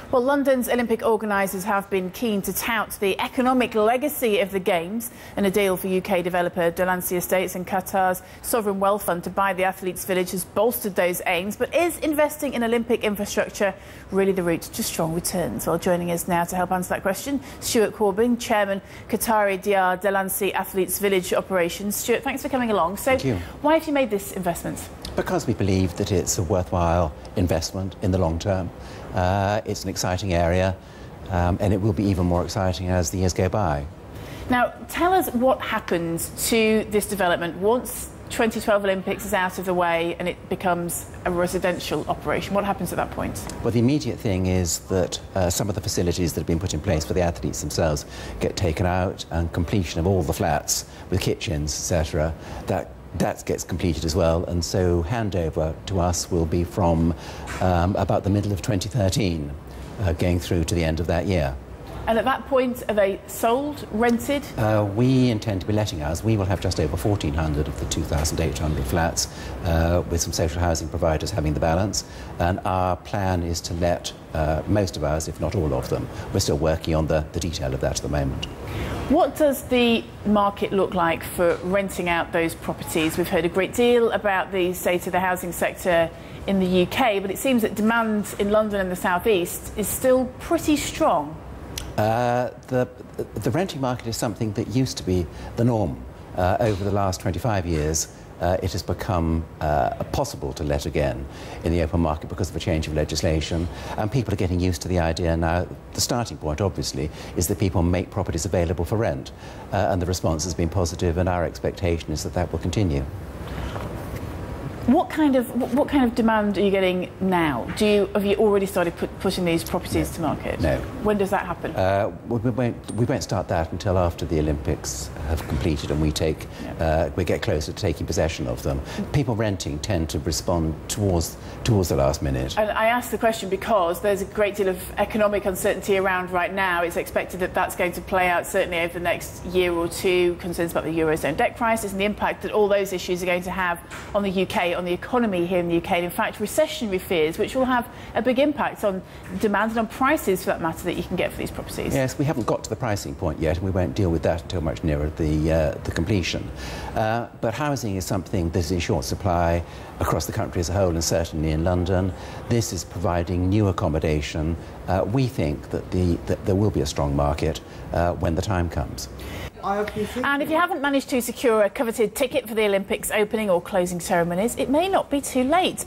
Well, London's Olympic organisers have been keen to tout the economic legacy of the Games, and a deal for UK developer Delancey Estates and Qatar's sovereign wealth fund to buy the Athletes' Village has bolstered those aims. But is investing in Olympic infrastructure really the route to strong returns? Well, joining us now to help answer that question, Stuart Corbyn, Chairman, Qatari DR Delancey Athletes' Village Operations. Stuart, thanks for coming along. So, Thank you. Why have you made this investment? Because we believe that it's a worthwhile investment in the long term. It's an exciting area, and it will be even more exciting as the years go by. Now, tell us what happens to this development once 2012 Olympics is out of the way and it becomes a residential operation. What happens at that point? Well, the immediate thing is that some of the facilities that have been put in place for the athletes themselves get taken out, and completion of all the flats with kitchens, etc., that gets completed as well, and so handover to us will be from about the middle of 2013, going through to the end of that year. And at that point, are they sold, rented? We intend to be letting ours. We will have just over 1,400 of the 2,800 flats, with some social housing providers having the balance, and our plan is to let most of ours, if not all of them. We're still working on the detail of that at the moment. What does the market look like for renting out those properties? We've heard a great deal about the state of the housing sector in the UK, but it seems that demand in London and the South East is still pretty strong. The renting market is something that used to be the norm. Over the last 25 years, it has become possible to let again in the open market because of a change of legislation, and people are getting used to the idea now. The starting point, obviously, is that people make properties available for rent, and the response has been positive, and our expectation is that that will continue. What kind of demand are you getting now? Have you already started pushing these properties to market? No. When does that happen? We won't start that until after the Olympics have completed and we get closer to taking possession of them. People renting tend to respond towards the last minute. And I ask the question because there's a great deal of economic uncertainty around right now. It's expected that that's going to play out certainly over the next year or two. Concerns about the Eurozone debt crisis and the impact that all those issues are going to have on the UK, on the economy here in the UK, and in fact recessionary fears, which will have a big impact on demand and on prices, for that matter, that you can get for these properties. Yes, we haven't got to the pricing point yet, and we won't deal with that until much nearer the completion. But housing is something that is in short supply across the country as a whole, and certainly in London. This is providing new accommodation. We think that there will be a strong market when the time comes. And if you haven't managed to secure a coveted ticket for the Olympics opening or closing ceremonies, it may not be too late.